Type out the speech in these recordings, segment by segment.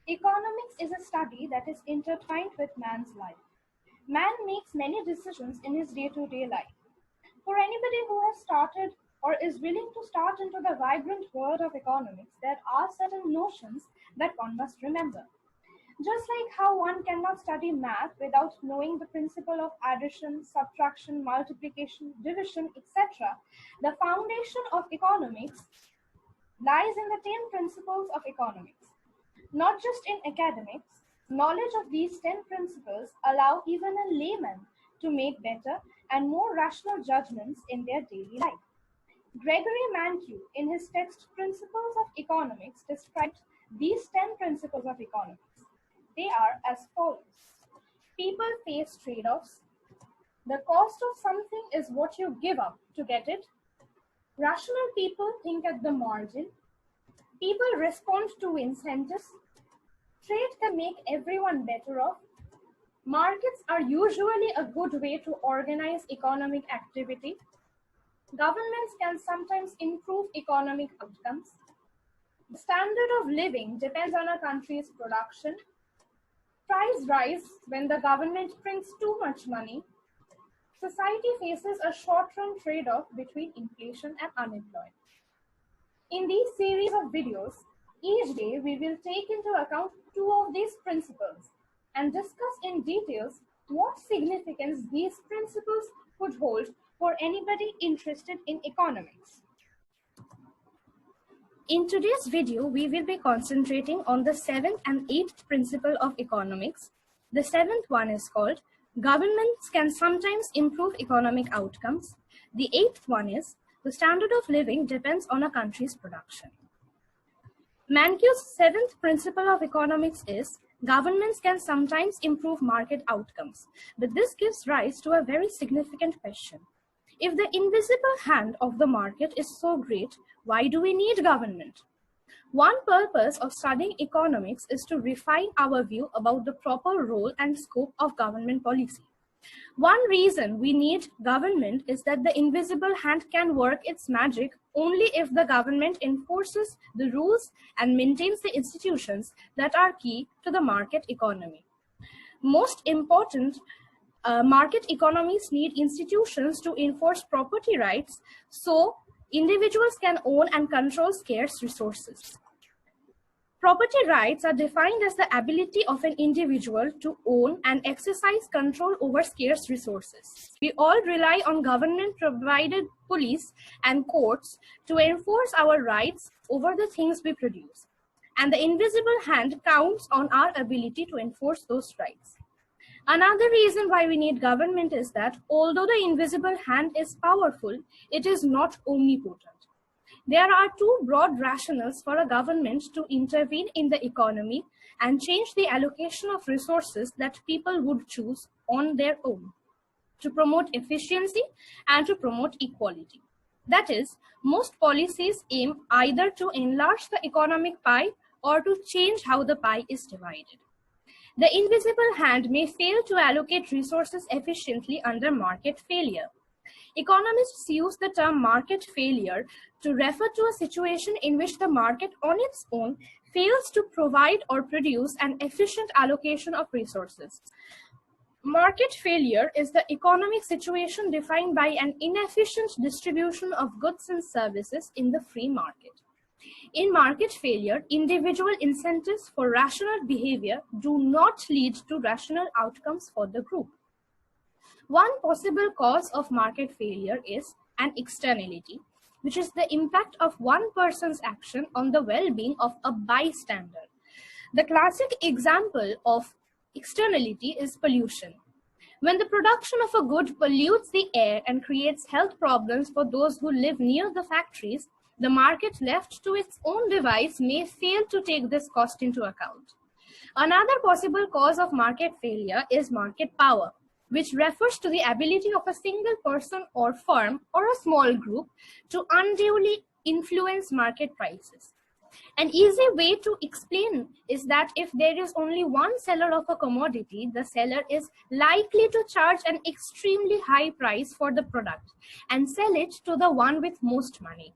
Economics is a study that is intertwined with man's life. Man makes many decisions in his day-to-day life. For anybody who has started or is willing to start into the vibrant world of economics, there are certain notions that one must remember. Just like how one cannot study math without knowing the principle of addition, subtraction, multiplication, division, etc., the foundation of economics lies in the 10 principles of economics. Not just in academics, knowledge of these 10 principles allow even a layman to make better and more rational judgments in their daily life. Gregory Mankiw, in his text Principles of Economics, described these 10 principles of economics. They are as follows. People face trade-offs. The cost of something is what you give up to get it. Rational people think at the margin. People respond to incentives. Trade can make everyone better off. Markets are usually a good way to organize economic activity. Governments can sometimes improve economic outcomes. The standard of living depends on a country's production. Price rise when the government prints too much money. Society faces a short-run trade-off between inflation and unemployment. In these series of videos, each day we will take into account two of these principles and discuss in details what significance these principles could hold for anybody interested in economics. In today's video, we will be concentrating on the 7th and 8th principle of economics. The 7th one is called Governments can sometimes improve economic outcomes. The 8th one is the standard of living depends on a country's production. Mankiw's 7th principle of economics is governments can sometimes improve market outcomes, but this gives rise to a very significant question. If the invisible hand of the market is so great, why do we need government? One purpose of studying economics is to refine our view about the proper role and scope of government policy. One reason we need government is that the invisible hand can work its magic only if the government enforces the rules and maintains the institutions that are key to the market economy. Most important, market economies need institutions to enforce property rights so individuals can own and control scarce resources. Property rights are defined as the ability of an individual to own and exercise control over scarce resources. We all rely on government-provided police and courts to enforce our rights over the things we produce. And the invisible hand counts on our ability to enforce those rights. Another reason why we need government is that although the invisible hand is powerful, it is not omnipotent. There are two broad rationales for a government to intervene in the economy and change the allocation of resources that people would choose on their own, to promote efficiency and to promote equality. That is, most policies aim either to enlarge the economic pie or to change how the pie is divided. The invisible hand may fail to allocate resources efficiently under market failure. Economists use the term market failure to refer to a situation in which the market on its own fails to provide or produce an efficient allocation of resources. Market failure is the economic situation defined by an inefficient distribution of goods and services in the free market. In market failure, individual incentives for rational behavior do not lead to rational outcomes for the group. One possible cause of market failure is an externality, which is the impact of one person's action on the well-being of a bystander. The classic example of externality is pollution. When the production of a good pollutes the air and creates health problems for those who live near the factories, the market left to its own device may fail to take this cost into account. Another possible cause of market failure is market power, which refers to the ability of a single person or firm or a small group to unduly influence market prices. An easy way to explain is that if there is only one seller of a commodity, the seller is likely to charge an extremely high price for the product and sell it to the one with most money.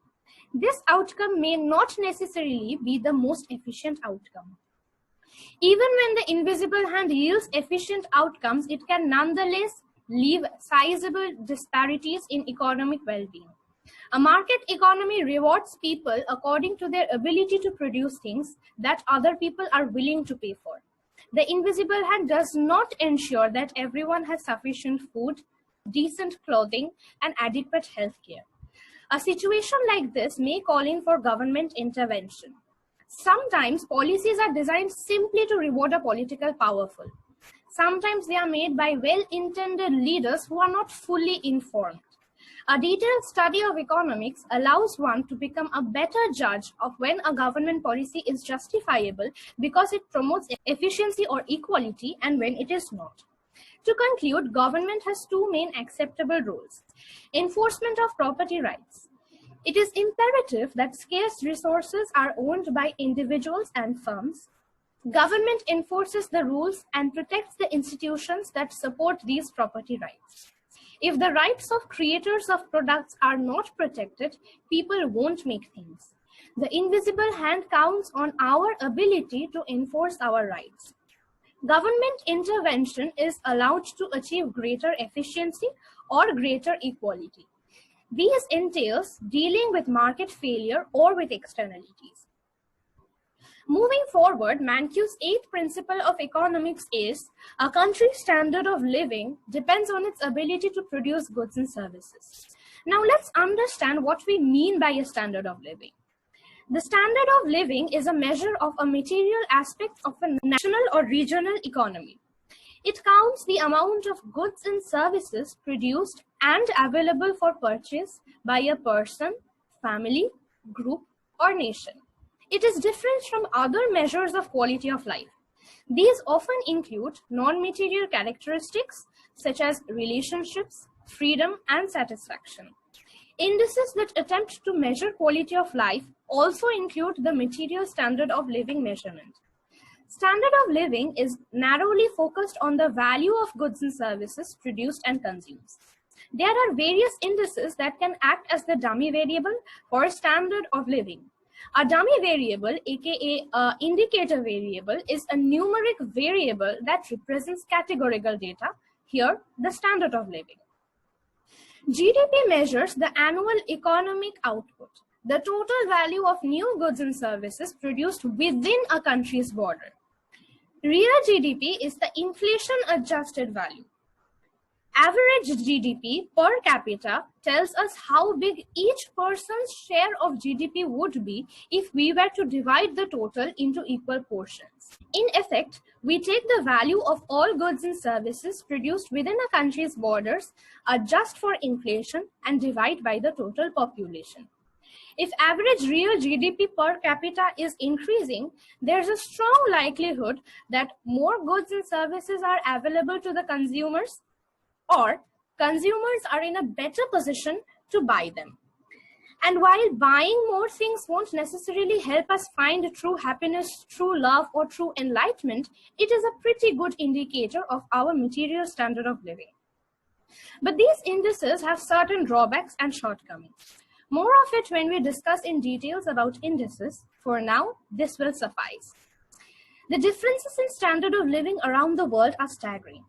This outcome may not necessarily be the most efficient outcome. Even when the invisible hand yields efficient outcomes, it can nonetheless leave sizable disparities in economic well-being. A market economy rewards people according to their ability to produce things that other people are willing to pay for. The invisible hand does not ensure that everyone has sufficient food, decent clothing, and adequate health care. A situation like this may call in for government intervention. Sometimes policies are designed simply to reward a political powerful. Sometimes they are made by well-intended leaders who are not fully informed. A detailed study of economics allows one to become a better judge of when a government policy is justifiable because it promotes efficiency or equality and when it is not. To conclude, government has two main acceptable roles: enforcement of property rights. It is imperative that scarce resources are owned by individuals and firms. Government enforces the rules and protects the institutions that support these property rights. If the rights of creators of products are not protected, people won't make things. The invisible hand counts on our ability to enforce our rights. Government intervention is allowed to achieve greater efficiency or greater equality. These entails dealing with market failure or with externalities. Moving forward, Mankiw's eighth principle of economics is a country's standard of living depends on its ability to produce goods and services. Now let's understand what we mean by a standard of living. The standard of living is a measure of a material aspect of a national or regional economy. It counts the amount of goods and services produced and available for purchase by a person, family, group, or nation. It is different from other measures of quality of life. These often include non-material characteristics such as relationships, freedom, and satisfaction. Indices that attempt to measure quality of life also include the material standard of living measurement. Standard of living is narrowly focused on the value of goods and services produced and consumed. There are various indices that can act as the dummy variable for standard of living. A dummy variable, aka indicator variable, is a numeric variable that represents categorical data, here the standard of living. GDP measures the annual economic output, the total value of new goods and services produced within a country's border. Real GDP is the inflation-adjusted value. Average GDP per capita tells us how big each person's share of GDP would be if we were to divide the total into equal portions. In effect, we take the value of all goods and services produced within a country's borders, adjust for inflation, and divide by the total population. If average real GDP per capita is increasing, there's a strong likelihood that more goods and services are available to the consumers, or consumers are in a better position to buy them. And while buying more things won't necessarily help us find true happiness, true love, or true enlightenment, it is a pretty good indicator of our material standard of living. But these indices have certain drawbacks and shortcomings. More of it when we discuss in details about indices. For now, this will suffice. The differences in standard of living around the world are staggering.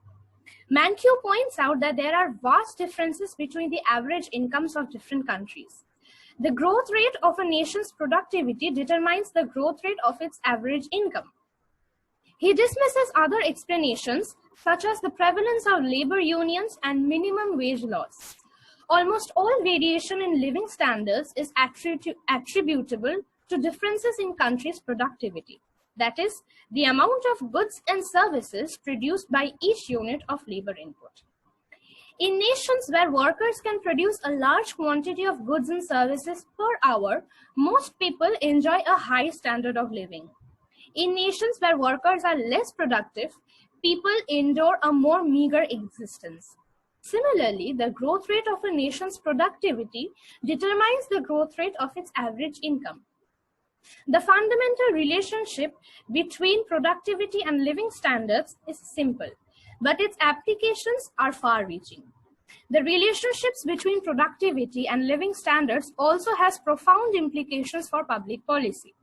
Mankiw points out that there are vast differences between the average incomes of different countries. The growth rate of a nation's productivity determines the growth rate of its average income. He dismisses other explanations, such as the prevalence of labor unions and minimum wage laws. Almost all variation in living standards is attributable to differences in countries' productivity. That is, the amount of goods and services produced by each unit of labor input. In nations where workers can produce a large quantity of goods and services per hour, most people enjoy a high standard of living. In nations where workers are less productive, people endure a more meager existence. Similarly, the growth rate of a nation's productivity determines the growth rate of its average income. The fundamental relationship between productivity and living standards is simple, but its applications are far-reaching. The relationships between productivity and living standards also has profound implications for public policy.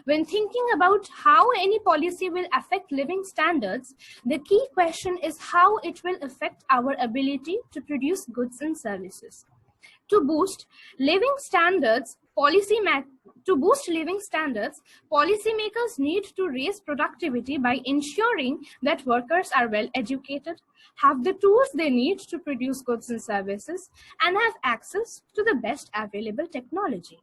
When thinking about how any policy will affect living standards, the key question is how it will affect our ability to produce goods and services. To boost living standards, policymakers need to raise productivity by ensuring that workers are well educated, have the tools they need to produce goods and services, and have access to the best available technology.